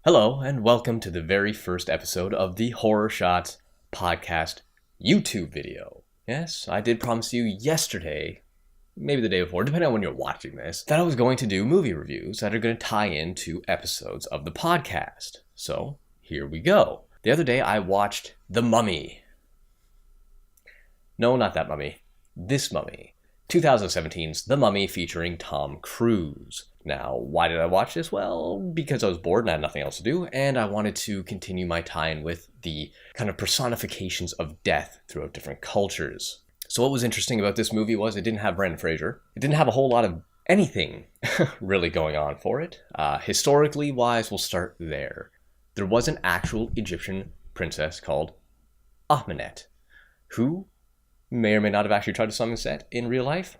Hello, and welcome to the very first episode of the Horror Shots podcast YouTube video. Yes, I did promise you yesterday, maybe the day before, depending on when you're watching this, that I was going to do movie reviews that are going to tie into episodes of the podcast. So, here we go. The other day I watched The Mummy. No, not that mummy. This Mummy. 2017's The Mummy featuring Tom Cruise. Now, why did I watch this? Well, because I was bored and I had nothing else to do, and I wanted to continue my tie-in with the kind of personifications of death throughout different cultures. So what was interesting about this movie was it didn't have Brendan Fraser. It didn't have a whole lot of anything really going on for it. Historically wise, we'll start there. There was an actual Egyptian princess called Ahmenet, who may or may not have actually tried to summon Set in real life.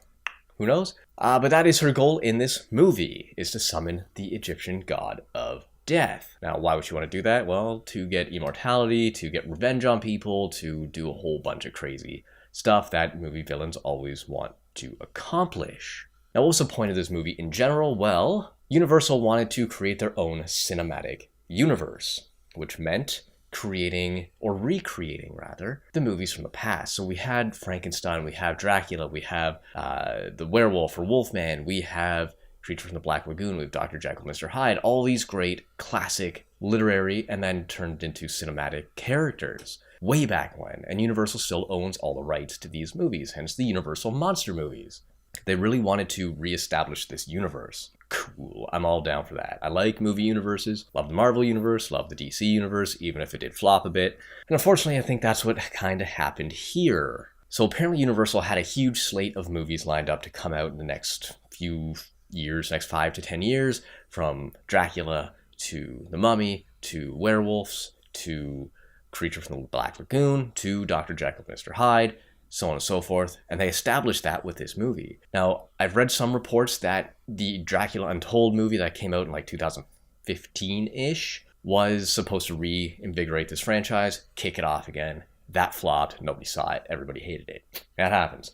Who knows? But that is her goal in this movie, is to summon the Egyptian god of death. Now, why would she want to do that? Well, to get immortality, to get revenge on people, to do a whole bunch of crazy stuff that movie villains always want to accomplish. Now, what was the point of this movie in general? Well, Universal wanted to create their own cinematic universe, which meant creating, or recreating rather, the movies from the past. So we had Frankenstein, we have Dracula, we have the werewolf or Wolfman, we have Creature from the Black Lagoon, we have Dr. Jekyll, Mr. Hyde, all these great classic literary and then turned into cinematic characters way back when. And Universal still owns all the rights to these movies, hence the Universal monster movies. They really wanted to reestablish this universe. Cool, I'm all down for that. I like movie universes, love the Marvel universe, love the DC universe, even if it did flop a bit. And unfortunately, I think that's what kind of happened here. So apparently Universal had a huge slate of movies lined up to come out in the next few years, next 5 to 10 years, from Dracula to The Mummy to werewolves to Creature from the Black Lagoon to Dr. Jekyll, Mr. Hyde, so on and so forth, and they established that with this movie. Now, I've read some reports that the Dracula Untold movie that came out in like 2015-ish was supposed to reinvigorate this franchise, kick it off again. That flopped, nobody saw it, everybody hated it. That happens.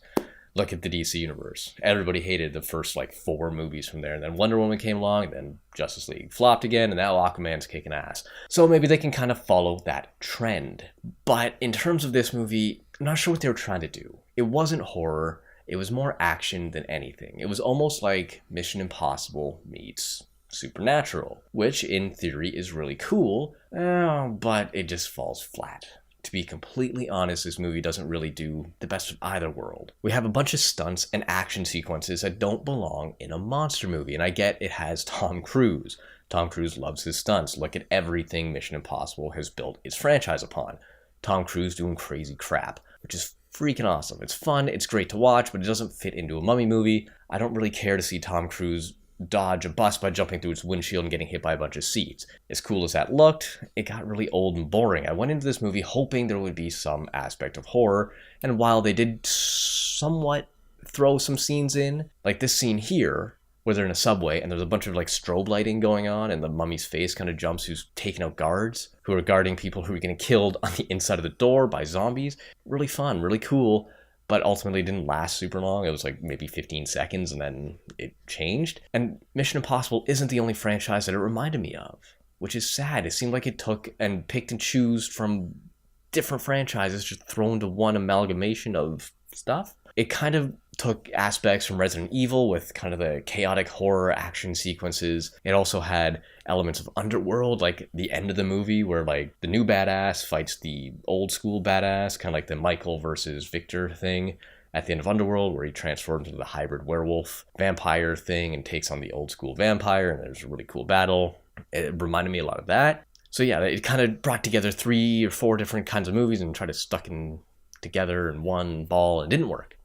Look at the DC universe. Everybody hated the first like 4 movies from there, and then Wonder Woman came along, and then Justice League flopped again, and now Aquaman's kicking ass. So maybe they can kind of follow that trend. But in terms of this movie, I'm not sure what they were trying to do. It wasn't horror. It was more action than anything. It was almost like Mission Impossible meets Supernatural, which in theory is really cool, but it just falls flat. To be completely honest, this movie doesn't really do the best of either world. We have a bunch of stunts and action sequences that don't belong in a monster movie, and I get it has Tom Cruise. Tom Cruise loves his stunts. Look at everything Mission Impossible has built its franchise upon. Tom Cruise doing crazy crap, which is freaking awesome. It's fun, it's great to watch, but it doesn't fit into a mummy movie. I don't really care to see Tom Cruise dodge a bus by jumping through its windshield and getting hit by a bunch of seats. As cool as that looked, it got really old and boring. I went into this movie hoping there would be some aspect of horror, and while they did somewhat throw some scenes in, like this scene here, where they're in a subway and there's a bunch of like strobe lighting going on and the mummy's face kind of jumps who's taking out guards who are guarding people who are getting killed on the inside of the door by zombies. Really fun, really cool, but ultimately didn't last super long. It was like maybe 15 seconds and then it changed. And Mission Impossible isn't the only franchise that it reminded me of, which is sad. It seemed like it took and picked and chose from different franchises just thrown to one amalgamation of stuff. It kind of took aspects from Resident Evil with kind of the chaotic horror action sequences. It also had elements of Underworld, like the end of the movie where like the new badass fights the old school badass, kind of like the Michael versus Victor thing at the end of Underworld, where he transforms into the hybrid werewolf vampire thing and takes on the old school vampire, and there's a really cool battle. It reminded me a lot of that. So yeah, it kind of brought together 3 or 4 different kinds of movies and tried to stuck in together in one ball. It didn't work.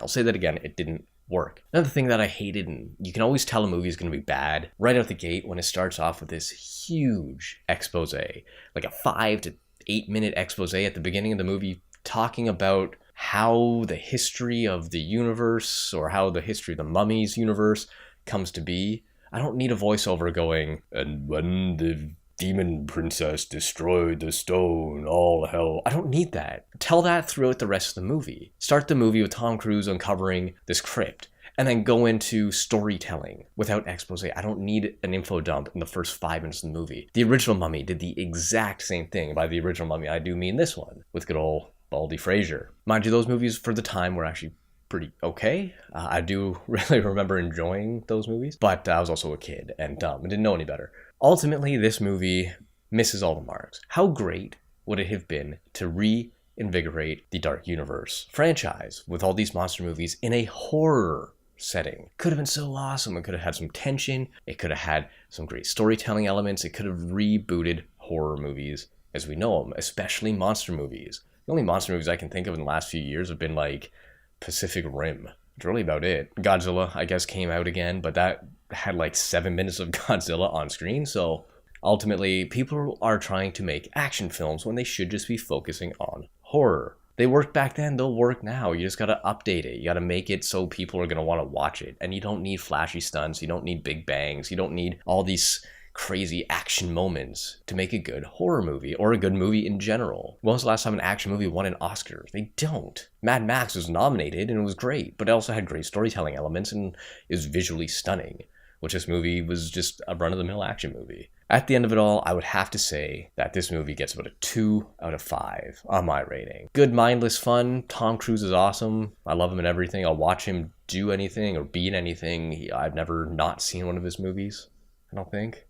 I'll say that again. It didn't work. Another thing that I hated, and you can always tell a movie is going to be bad right out the gate when it starts off with this huge expose, like a 5 to 8 minute expose at the beginning of the movie talking about how the history of the universe or how the history of the Mummy's universe comes to be. I don't need a voiceover going, and when the demon princess destroyed the stone, all hell. I don't need that. Tell that throughout the rest of the movie. Start the movie with Tom Cruise uncovering this crypt, and then go into storytelling without expose. I don't need an info dump in the first 5 minutes of the movie. The original Mummy did the exact same thing. By the original Mummy, I do mean this one with good old Baldy Frazier. Mind you, those movies for the time were actually pretty okay. I do really remember enjoying those movies, but I was also a kid and dumb and didn't know any better. Ultimately, this movie misses all the marks. How great would it have been to reinvigorate the Dark Universe franchise with all these monster movies in a horror setting? Could have been so awesome. It could have had some tension. It could have had some great storytelling elements. It could have rebooted horror movies as we know them, especially monster movies. The only monster movies I can think of in the last few years have been like Pacific Rim. That's really about it. Godzilla, I guess, came out again, but that had like 7 minutes of Godzilla on screen. So ultimately, people are trying to make action films when they should just be focusing on horror. They worked back then, they'll work now. You just gotta update it. You gotta make it so people are gonna wanna watch it. And you don't need flashy stunts, you don't need big bangs, you don't need all these crazy action moments to make a good horror movie or a good movie in general. When was the last time an action movie won an Oscar? They don't. Mad Max was nominated and it was great, but it also had great storytelling elements and is visually stunning, which this movie was just a run-of-the-mill action movie. At the end of it all, I would have to say that this movie gets about a 2 out of 5 on my rating. Good, mindless fun. Tom Cruise is awesome. I love him in everything. I'll watch him do anything or be in anything. I've never not seen one of his movies, I don't think.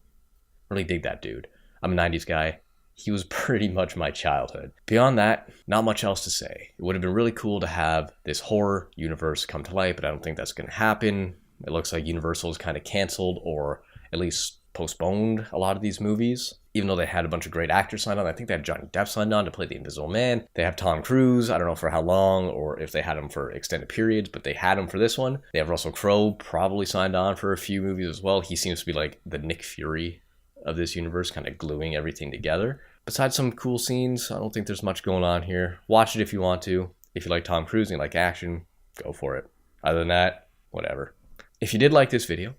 Really dig that dude. I'm a 90s guy. He was pretty much my childhood. Beyond that, not much else to say. It would have been really cool to have this horror universe come to light, but I don't think that's going to happen. It looks like Universal is kind of canceled or at least postponed a lot of these movies, even though they had a bunch of great actors signed on. I think they had Johnny Depp signed on to play the Invisible Man. They have Tom Cruise. I don't know for how long or if they had him for extended periods, but they had him for this one. They have Russell Crowe probably signed on for a few movies as well. He seems to be like the Nick Fury of this universe, kind of gluing everything together. Besides some cool scenes, I don't think there's much going on here. Watch it if you want to. If you like Tom Cruise and you like action, go for it. Other than that, whatever. If you did like this video,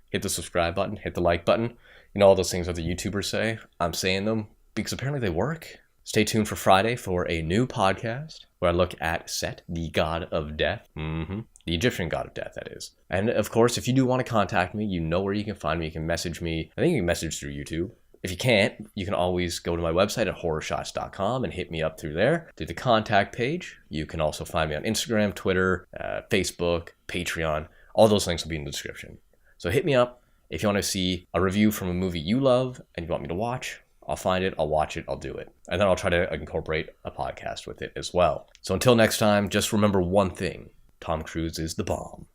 hit the subscribe button, hit the like button. You know all those things that the YouTubers say? I'm saying them because apparently they work. Stay tuned for Friday for a new podcast where I look at Set, the god of death. The Egyptian god of death, that is. And of course, if you do want to contact me, you know where you can find me. You can message me. I think you can message through YouTube. If you can't, you can always go to my website at horrorshots.com and hit me up through there, through the contact page. You can also find me on Instagram, Twitter, Facebook, Patreon. All those links will be in the description. So hit me up if you want to see a review from a movie you love and you want me to watch. I'll find it, I'll watch it, I'll do it. And then I'll try to incorporate a podcast with it as well. So until next time, just remember one thing. Tom Cruise is the bomb.